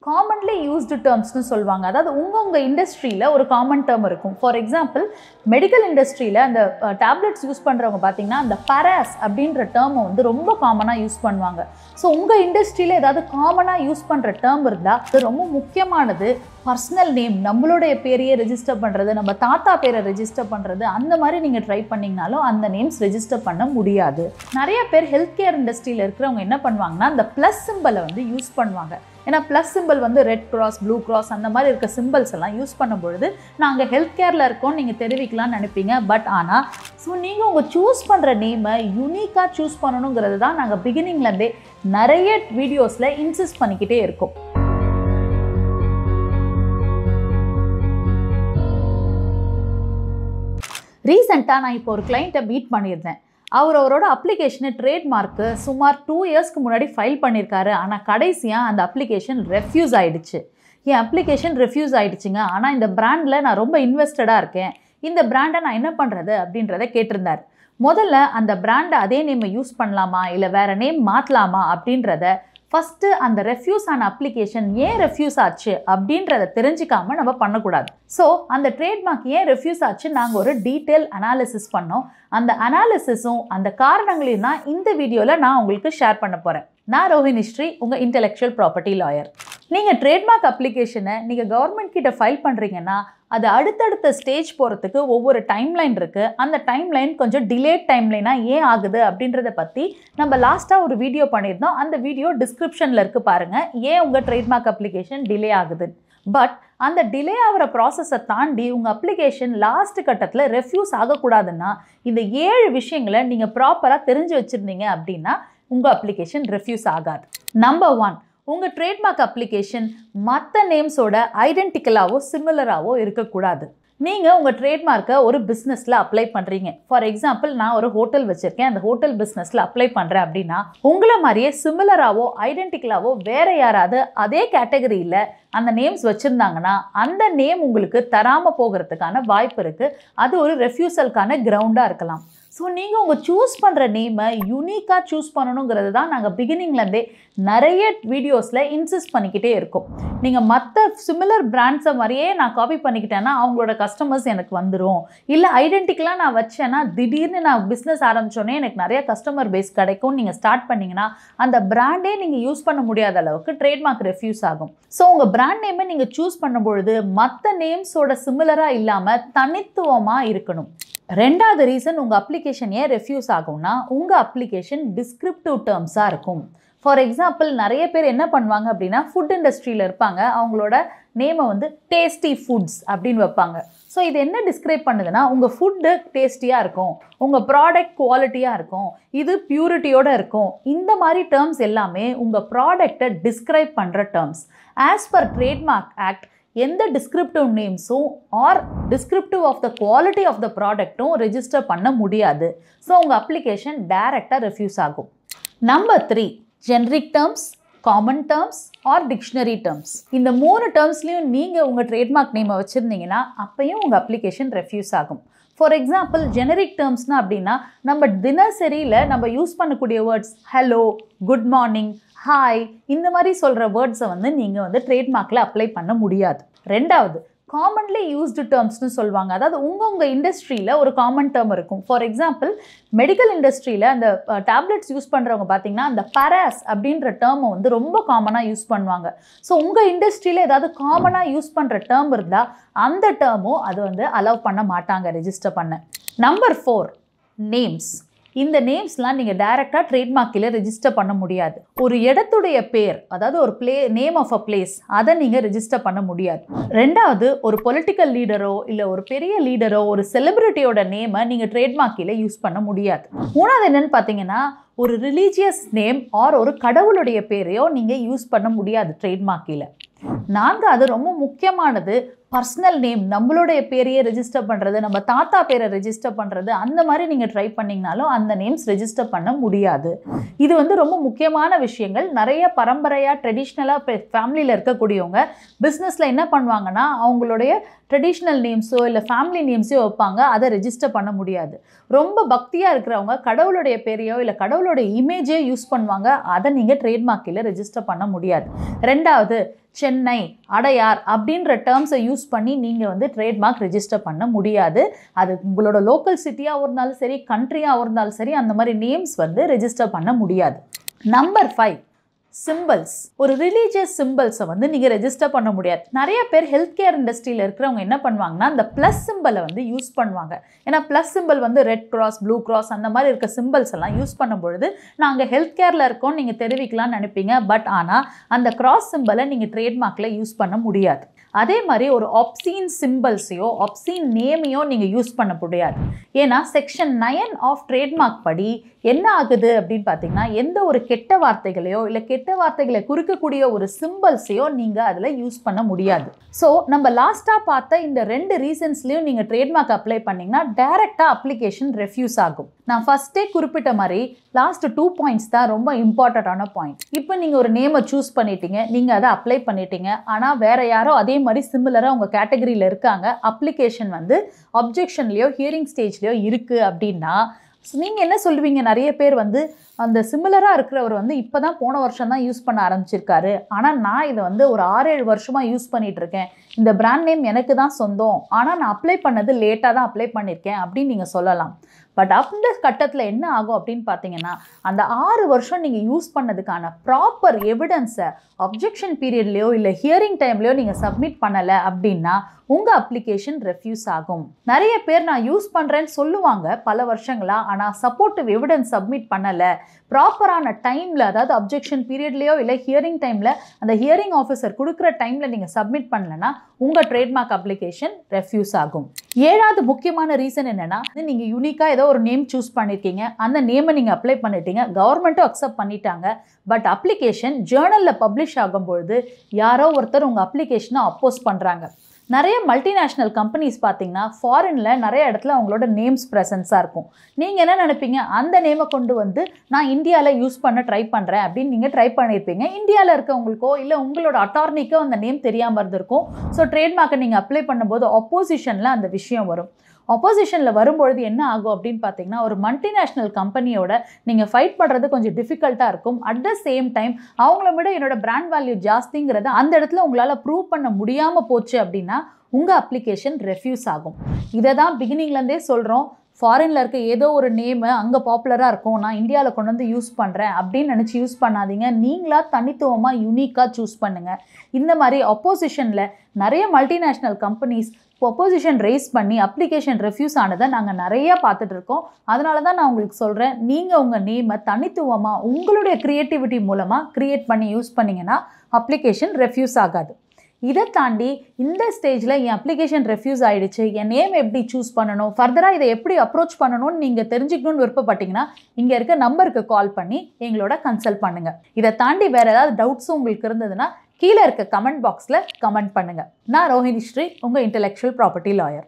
commonly used terms னு சொல்வாங்க. அதாவது உங்க இண்டஸ்ட்ரியில ஒரு காமன் டேர்ம் இருக்கும். ஃபார் எக்ஸாம்பிள் மெடிக்கல் இண்டஸ்ட்ரியில அந்த டேப்லெட்ஸ் யூஸ் பண்ணுறவங்க பார்த்தீங்கன்னா அந்த பராஸ் அப்படின்ற டேர்மை வந்து ரொம்ப காமனாக யூஸ் பண்ணுவாங்க. ஸோ உங்கள் இண்டஸ்ட்ரியில் ஏதாவது காமனாக யூஸ் பண்ணுற டேர்ம் இருந்தால் அது ரொம்ப முக்கியமானது. பர்சனல் நேம் நம்மளுடைய பேரையே ரெஜிஸ்டர் பண்ணுறது, நம்ம தாத்தா பேரை ரெஜிஸ்டர் பண்ணுறது, அந்த மாதிரி நீங்கள் ட்ரை பண்ணிங்கனாலும் அந்த நேம்ஸ் ரெஜிஸ்டர் பண்ண முடியாது. நிறைய பேர் ஹெல்த் கேர் இண்டஸ்ட்ரியில் இருக்கிறவங்க என்ன பண்ணுவாங்கன்னா அந்த ப்ளஸ் சிம்பிளை வந்து யூஸ் பண்ணுவாங்க. ஏன்னா ப்ளஸ் சிம்பிள் வந்து ரெட் கிராஸ், ப்ளூ கிராஸ் அந்த மாதிரி இருக்க சிம்பிள்ஸ் எல்லாம் யூஸ் பண்ணும்பொழுது நாங்கள் ஹெல்த் கேரில் இருக்கோம் நீங்கள் தெரிவிக்கலாம்னு நினைப்பீங்க. பட் ஆனால் ஸோ நீங்கள் உங்கள் சூஸ் பண்ணுற நேமை யூனிக்காக சூஸ் பண்ணணுங்கிறது தான் நாங்கள் பிகினிங்லேருந்தே நிறைய வீடியோஸில் இன்சிஸ்ட் பண்ணிக்கிட்டே இருக்கோம். ரீசெண்டாக நான் இப்போ ஒரு கிளைண்ட்டை மீட் பண்ணியிருந்தேன். அவரோட அப்ளிகேஷனை ட்ரேட்மார்க்கு சுமார் 2 இயர்ஸ்க்கு முன்னாடி ஃபைல் பண்ணியிருக்காரு. ஆனால் கடைசியாக அந்த அப்ளிகேஷன் ரெஃப்யூஸ் ஆகிடுச்சு. என் அப்ளிகேஷன் ரெஃப்யூஸ் ஆகிடுச்சுங்க, ஆனால் இந்த பிராண்டில் நான் ரொம்ப இன்வெஸ்டடாக இருக்கேன், இந்த பிராண்டை நான் என்ன பண்ணுறது அப்படின்றத கேட்டிருந்தார். முதல்ல அந்த பிராண்டை அதே நேமை யூஸ் பண்ணலாமா இல்லை வேறு நேம் மாற்றலாமா அப்படின்றத ஃபஸ்ட்டு அந்த ரெஃப்யூஸ் ஆன அப்ளிகேஷன் ஏன் ரெஃப்யூஸ் ஆச்சு அப்படின்றத தெரிஞ்சிக்காமல் நம்ம பண்ணக்கூடாது. ஸோ அந்த ட்ரேட்மார்க் ஏன் ரெஃப்யூஸ் ஆச்சு நாங்கள் ஒரு டீட்டெயில் அனாலிசிஸ் பண்ணோம். அந்த அனாலிசிஸும் அந்த காரணங்களையும் தான் இந்த வீடியோவில் நான் உங்களுக்கு ஷேர் பண்ண போகிறேன். நான் ரோஹினி ஸ்ரீ, உங்கள் இன்டெலெக்சுவல் ப்ராப்பர்ட்டி லாயர். நீங்கள் ட்ரேட்மார்க் அப்ளிகேஷனை நீங்கள் கவர்மெண்ட் கிட்ட ஃபைல் பண்ணுறீங்கன்னா அது அடுத்தடுத்த ஸ்டேஜ் போகிறதுக்கு ஒவ்வொரு டைம்லைன் இருக்குது. அந்த டைம்லைன் கொஞ்சம் டிலேட் டைம்லைனாக ஏன் ஆகுது அப்படின்றத பற்றி நம்ம லாஸ்ட்டாக ஒரு வீடியோ பண்ணியிருந்தோம். அந்த வீடியோ டிஸ்கிரிப்ஷனில் இருக்குது பாருங்கள், ஏன் உங்கள் ட்ரேட்மார்க் அப்ளிகேஷன் டிலே ஆகுது. பட் அந்த டிலே ஆகிற ப்ராசஸை தாண்டி உங்கள் அப்ளிகேஷன் லாஸ்ட் கட்டத்தில் ரெஃப்யூஸ் ஆகக்கூடாதுன்னா இந்த 7 விஷயங்களை நீங்கள் ப்ராப்பராக தெரிஞ்சு வச்சுருந்தீங்க அப்படின்னா உங்கள் அப்ளிகேஷன் ரெஃப்யூஸ் ஆகாது. நம்பர் 1, உங்கள் ட்ரேட்மார்க் அப்ளிகேஷன் மற்ற நேம்ஸோட ஐடென்டிக்கலாவோ சிமிலராகவோ இருக்கக்கூடாது. நீங்கள் உங்கள் ட்ரேட்மார்க்கை ஒரு பிஸ்னஸில் அப்ளை பண்ணுறீங்க. ஃபார் எக்ஸாம்பிள் நான் ஒரு ஹோட்டல் வச்சுருக்கேன், அந்த ஹோட்டல் பிஸ்னஸில் அப்ளை பண்ணுறேன் அப்படின்னா உங்களை மாதிரியே சிமிலராகவோ ஐடென்டிக்கலாவோ வேறு யாராவது அதே கேட்டகரியில் அந்த நேம்ஸ் வச்சுருந்தாங்கன்னா அந்த நேம் உங்களுக்கு தராமல் போகிறதுக்கான வாய்ப்பு இருக்குது. அது ஒரு ரெஃப்யூசலுக்கான கிரவுண்டாக இருக்கலாம். ஸோ நீங்கள் உங்கள் சூஸ் பண்ணுற நேமை யூனிக்காக சூஸ் பண்ணணுங்கிறது தான் நாங்கள் பிகினிங்லேருந்தே நிறைய வீடியோஸில் இன்சிஸ்ட் பண்ணிக்கிட்டே இருக்கோம். நீங்கள் மற்ற சிமிலர் பிராண்ட்ஸை மாதிரியே நான் காப்பி பண்ணிக்கிட்டேன்னா அவங்களோட கஸ்டமர்ஸ் எனக்கு வந்துடும். இல்லை ஐடென்டிக்கலாக நான் வச்சேன்னா திடீர்னு நான் பிஸ்னஸ் ஆரம்பித்தோன்னே எனக்கு நிறைய கஸ்டமர் பேஸ் கிடைக்கும் நீங்கள் ஸ்டார்ட் பண்ணிங்கன்னா அந்த பிராண்டே நீங்கள் யூஸ் பண்ண முடியாத அளவுக்கு ட்ரேட்மார்க் ரெஃப்யூஸ் ஆகும். ஸோ உங்கள் பிராண்ட் நேமை நீங்கள் சூஸ் பண்ணும்பொழுது மற்ற நேம்ஸோட சிமிலராக இல்லாமல் தனித்துவமாக இருக்கணும். ரெண்டாவது ரீசன் உங்கள் அப்ளிகேஷன் ஏன் ரெஃப்யூஸ் ஆகும்னா உங்கள் அப்ளிகேஷன் டிஸ்கிரிப்டிவ் டேர்ம்ஸாக இருக்கும். ஃபார் எக்ஸாம்பிள் நிறைய பேர் என்ன பண்ணுவாங்க அப்படின்னா ஃபுட் இண்டஸ்ட்ரியில் இருப்பாங்க, அவங்களோட நேமை வந்து டேஸ்டி ஃபுட்ஸ் அப்படின்னு வைப்பாங்க. ஸோ இது என்ன டிஸ்கிரைப் பண்ணுதுன்னா உங்கள் ஃபுட்டு டேஸ்டியாக இருக்கும், உங்கள் ப்ராடக்ட் குவாலிட்டியாக இருக்கும், இது பியூரிட்டியோடு இருக்கும். இந்த மாதிரி டேர்ம்ஸ் எல்லாமே உங்கள் ப்ராடக்டை டிஸ்கிரைப் பண்ணுற terms. As per trademark act எந்த டிஸ்கிரிப்டிவ் நேம்ஸும் or descriptive of the quality of the ப்ராடக்ட்டும் ரெஜிஸ்டர் பண்ண முடியாது. ஸோ உங்கள் அப்ளிகேஷன் டைரெக்டாக ரெஃப்யூஸ் ஆகும். Number 3, generic terms, common terms or dictionary terms. இந்த 3 டேர்ம்ஸ்லையும் நீங்கள் உங்கள் ட்ரேட்மார்க் நேமை வச்சுருந்தீங்கன்னா அப்பையும் உங்கள் அப்ளிகேஷன் ரெஃப்யூஸ் ஆகும். ஃபார் எக்ஸாம்பிள் ஜெனரிக் டேர்ம்ஸ்னால் அப்படின்னா நம்ம தினசரியில் நம்ம யூஸ் பண்ணக்கூடிய words hello, good morning, hi இந்த மாதிரி சொல்கிற வேர்ட்ஸை வந்து நீங்கள் வந்து ட்ரேட்மார்க்கில் அப்ளை பண்ண முடியாது. ரெண்டாவது காமன்லி யூஸ்டு டேர்ம்ஸ்னு சொல்லுவாங்க. அதாவது உங்கள் இண்டஸ்ட்ரியில் ஒரு காமன் டேர்ம் இருக்கும். ஃபார் எக்ஸாம்பிள் மெடிக்கல் இண்டஸ்ட்ரியில் அந்த டேப்லெட்ஸ் யூஸ் பண்ணுறவங்க பார்த்தீங்கன்னா அந்த பராஸ் அப்படின்ற டேர்மை வந்து ரொம்ப காமனாக யூஸ் பண்ணுவாங்க. ஸோ உங்கள் இண்டஸ்ட்ரியில் ஏதாவது காமனாக யூஸ் பண்ணுற டேர்ம் இருந்தால் அந்த டேர்மும் அது வந்து அலோவ் பண்ண மாட்டாங்க ரெஜிஸ்டர் பண்ண. Number 4, names. இந்த நேம்ஸ்லாம் நீங்கள் டைரெக்டாக ட்ரேட்மார்க்கில் ரெஜிஸ்டர் பண்ண முடியாது. ஒரு இடத்துடைய பேர், அதாவது ஒரு நேம் ஆஃப் அ பிளேஸ், அதை நீங்கள் ரெஜிஸ்டர் பண்ண முடியாது. ரெண்டாவது ஒரு பொலிட்டிக்கல் லீடரோ இல்லை ஒரு பெரிய லீடரோ ஒரு செலிபிரிட்டியோட நேமை நீங்கள் ட்ரேட்மார்க்கில் யூஸ் பண்ண முடியாது. மூணாவது என்னென்னு பார்த்தீங்கன்னா ஒரு ரிலீஜியஸ் நேம் ஆர் ஒரு கடவுளுடைய பேரையோ நீங்கள் யூஸ் பண்ண முடியாது ட்ரேட்மார்க்கில். நான்காவது ரொம்ப முக்கியமானது பர்சனல் நேம், நம்மளுடைய பேரையே ரெஜிஸ்டர் பண்ணுறது, நம்ம தாத்தா பேரை ரெஜிஸ்டர் பண்ணுறது, அந்த மாதிரி நீங்கள் ட்ரை பண்ணிங்கனாலும் அந்த நேம்ஸ் ரெஜிஸ்டர் பண்ண முடியாது. இது வந்து ரொம்ப முக்கியமான விஷயங்கள். நிறைய பரம்பரையாக ட்ரெடிஷ்னலாக ஃபேமிலியில் இருக்கக்கூடியவங்க பிஸ்னஸில் என்ன பண்ணுவாங்கன்னா அவங்களுடைய ட்ரெடிஷ்னல் நேம்ஸோ இல்லை ஃபேமிலி நேம்ஸோ வைப்பாங்க, அதை ரெஜிஸ்டர் பண்ண முடியாது. ரொம்ப பக்தியாக இருக்கிறவங்க கடவுளுடைய பேரையோ இல்லை கடவுளுடைய இமேஜையோ யூஸ் பண்ணுவாங்க, அதை நீங்கள் ட்ரேட்மார்க் கீழே ரெஜிஸ்டர் பண்ண முடியாது. ரெண்டாவது, சென்னை, அடையார் அப்படின்ற டேர்ம்ஸை யூஸ் பண்ணி நீங்கள் வந்து ட்ரேட்மார்க் ரெஜிஸ்டர் பண்ண முடியாது. அது உங்களோட லோக்கல் சிட்டியாக இருந்தாலும் சரி, கண்ட்ரியாக இருந்தாலும் சரி, அந்த மாதிரி நேம்ஸ் வந்து ரெஜிஸ்டர் பண்ண முடியாது. Number 5, symbols. ஒரு ரிலீஜியஸ் சிம்பிள்ஸை வந்து நீங்கள் ரெஜிஸ்டர் பண்ண முடியாது. நிறைய பேர் ஹெல்த் கேர் இண்டஸ்ட்ரியில் இருக்கிறவங்க என்ன பண்ணுவாங்கன்னா, அந்த ப்ளஸ் சிம்பிளை வந்து யூஸ் பண்ணுவாங்க. ஏன்னா ப்ளஸ் சிம்பிள் வந்து ரெட் கிராஸ், ப்ளூ கிராஸ் அந்த மாதிரி இருக்க சிம்பிள்ஸ் எல்லாம் யூஸ் பண்ணும்பொழுது நாங்கள் ஹெல்த் கேரில் இருக்கோம் நீங்கள் தெரிவிக்கலாம்னு நினைப்பீங்க. பட் ஆனால் அந்த கிராஸ் சிம்பிளை நீங்கள் ட்ரேட்மார்க்கில் யூஸ் பண்ண முடியாது. அதே மாதிரி ஒரு ஆப்சீன் சிம்பிள்ஸையோ ஆப்சீன் நேமையோ நீங்கள் யூஸ் பண்ண முடியாது. ஏன்னா செக்ஷன் 9 ஆஃப் ட்ரேட்மார்க் படி என்ன ஆகுது அப்படின்னு பார்த்தீங்கன்னா, எந்த ஒரு கெட்ட வார்த்தைகளையோ இல்லை கெட்ட வார்த்தைகளை குறிக்கக்கூடிய ஒரு சிம்பிள்ஸையோ நீங்கள் அதில் யூஸ் பண்ண முடியாது. ஸோ நம்ம லாஸ்ட்டாக பார்த்த இந்த 2 ரீசன்ஸ்லையும் நீங்கள் ட்ரேட்மார்க் அப்ளை பண்ணிங்கன்னா டைரெக்டாக அப்ளிகேஷன் ரெஃப்யூஸ் ஆகும். நான் ஃபஸ்ட்டே குறிப்பிட்ட மாதிரி லாஸ்ட் 2 பாயிண்ட்ஸ் தான் ரொம்ப இம்பார்ட்டண்ட்டான பாயிண்ட். இப்போ நீங்கள் ஒரு நேமை சூஸ் பண்ணிட்டீங்க, நீங்கள் அதை அப்ளை பண்ணிட்டீங்க. ஆனால் வேறு யாரோ அதே மாதிரி சிமிலராக உங்கள் கேட்டகரியில் இருக்காங்க, அப்ளிகேஷன் வந்து அப்ஜெக்ஷன்லேயோ ஹியரிங் ஸ்டேஜ்லேயோ இருக்குது அப்படின்னா நீங்கள் என்ன சொல்லுவீங்க? நிறைய பேர் வந்து அந்த சிமிலராக இருக்கிறவர் வந்து இப்போ தான் போன வருஷம் தான் யூஸ் பண்ண ஆரம்பிச்சிருக்காரு, ஆனால் நான் இதை வந்து ஒரு 6-7 வருஷமாக யூஸ் பண்ணிகிட்டு இருக்கேன், இந்த பிராண்ட் நேம் எனக்கு தான் சொந்தம், ஆனால் நான் அப்ளை பண்ணது லேட்டாக தான் அப்ளை பண்ணியிருக்கேன் அப்படின்னு நீங்கள் சொல்லலாம். பட் அந்த கட்டத்தில் என்ன ஆகும் அப்படின்னு பார்த்தீங்கன்னா, அந்த 6 வருஷம் நீங்கள் யூஸ் பண்ணதுக்கான ப்ராப்பர் எவிடன்ஸை அப்ஜெக்ஷன் பீரியட்லேயோ இல்லை ஹியரிங் டைம்லேயோ நீங்கள் சப்மிட் பண்ணலை அப்படின்னா உங்கள் அப்ளிகேஷன் ரெஃப்யூஸ் ஆகும். நிறைய பேர் நான் யூஸ் பண்ணுறேன்னு சொல்லுவாங்க பல வருஷங்களாக, ஆனால் சப்போர்ட்டிவ் எவிடன்ஸ் சப்மிட் பண்ணலை, ப்ராப்பரான டைமில், அதாவது அப்ஜெக்ஷன் பீரியட்லேயோ இல்லை ஹியரிங் டைமில் அந்த ஹியரிங் ஆஃபீஸர் கொடுக்குற டைமில் நீங்கள் சப்மிட் பண்ணலைன்னா உங்கள் ட்ரேட்மார்க் அப்ளிகேஷன் ரெஃப்யூஸ் ஆகும். 7வது முக்கியமான ரீசன் என்னென்னா, நீங்கள் யூனிக்காக ஏதோ ஒரு நேம் சூஸ் பண்ணியிருக்கீங்க, அந்த நேமை நீங்கள் அப்ளை பண்ணிட்டீங்க, கவர்மெண்ட்டும் அக்செப்ட் பண்ணிட்டாங்க. பட் அப்ளிகேஷன் ஜேர்னலில் பப்ளிஷ் ஆகும்பொழுது யாரோ ஒருத்தர் உங்கள் அப்ளிகேஷனை அப்போஸ் பண்ணுறாங்க. நிறைய மல்டிநேஷ்னல் கம்பெனிஸ் பார்த்தீங்கன்னா ஃபாரினில் நிறைய இடத்துல அவங்களோட நேம்ஸ் ப்ரெசன்ஸாக இருக்கும். நீங்கள் என்ன நினைப்பீங்க? அந்த நேமை கொண்டு வந்து நான் இந்தியாவில் யூஸ் பண்ண ட்ரை பண்ணுறேன் அப்படின்னு நீங்கள் ட்ரை பண்ணியிருப்பீங்க. இந்தியாவில் இருக்கவங்களுக்கோ இல்லை உங்களோட அட்டார்னிக்கோ அந்த நேம் தெரியாமல் இருந்திருக்கும். ஸோ ட்ரேட்மார்க்கை நீங்கள் அப்ளை பண்ணும்போது ஆப்போசிஷனில் அந்த விஷயம் வரும். ஆப்போசிஷனில் வரும்பொழுது என்ன ஆகும் அப்படின்னு பார்த்தீங்கன்னா, ஒரு மல்டிநேஷ்னல் கம்பெனியோட நீங்கள் ஃபைட் பண்ணுறது கொஞ்சம் டிஃபிகல்ட்டாக இருக்கும். அட் த சேம் டைம் அவங்கள விட என்னோட பிராண்ட் வேல்யூ ஜாஸ்திங்கிறத அந்த இடத்துல உங்களால் ப்ரூவ் பண்ண முடியாமல் போச்சு அப்படின்னா உங்கள் அப்ளிகேஷன் ரெஃப்யூஸ் ஆகும். இதை தான் பிகினிங்லேருந்தே சொல்கிறோம். ஃபாரினில் இருக்க ஏதோ ஒரு நேமு அங்கே பாப்புலராக இருக்கும், நான் இந்தியாவில் கொண்டு வந்து யூஸ் பண்ணுறேன் அப்படின்னு நினச்சி யூஸ் பண்ணாதீங்க. நீங்களாக தனித்துவமாக யூனிக்காக சூஸ் பண்ணுங்கள். இந்த மாதிரி அப்போசிஷனில் நிறைய மல்டிநேஷ்னல் கம்பெனிஸ் அப்போசிஷன் ரைஸ் பண்ணி அப்ளிகேஷன் ரெஃப்யூஸ் ஆனதை நாங்கள் நிறையா பார்த்துட்ருக்கோம். அதனால தான் நான் உங்களுக்கு சொல்கிறேன், நீங்கள் உங்கள் நேமை தனித்துவமாக உங்களுடைய க்ரியேட்டிவிட்டி மூலமாக க்ரியேட் பண்ணி யூஸ் பண்ணிங்கன்னா அப்ளிகேஷன் ரெஃப்யூஸ் ஆகாது. இதை தாண்டி இந்த ஸ்டேஜில் என் அப்ளிகேஷன் ரெஃப்யூஸ் ஆகிடுச்சு, என் நேம் எப்படி சூஸ் பண்ணணும், ஃபர்தராக இதை எப்படி அப்ரோச் பண்ணணும்னு நீங்கள் தெரிஞ்சுக்கணும்னு விருப்பப்பட்டீங்கன்னா இங்கே இருக்க நம்பருக்கு கால் பண்ணி எங்களோட கன்சல்ட் பண்ணுங்கள். இதை தாண்டி வேறு ஏதாவது டவுட்ஸும் உங்களுக்கு இருந்ததுன்னா கீழே இருக்க கமெண்ட் பாக்ஸில் கமெண்ட் பண்ணுங்கள். நான் ரோஹிணி ஸ்ரீ, உங்கள் இன்டெலெக்சுவல் ப்ராப்பர்ட்டி லாயர்.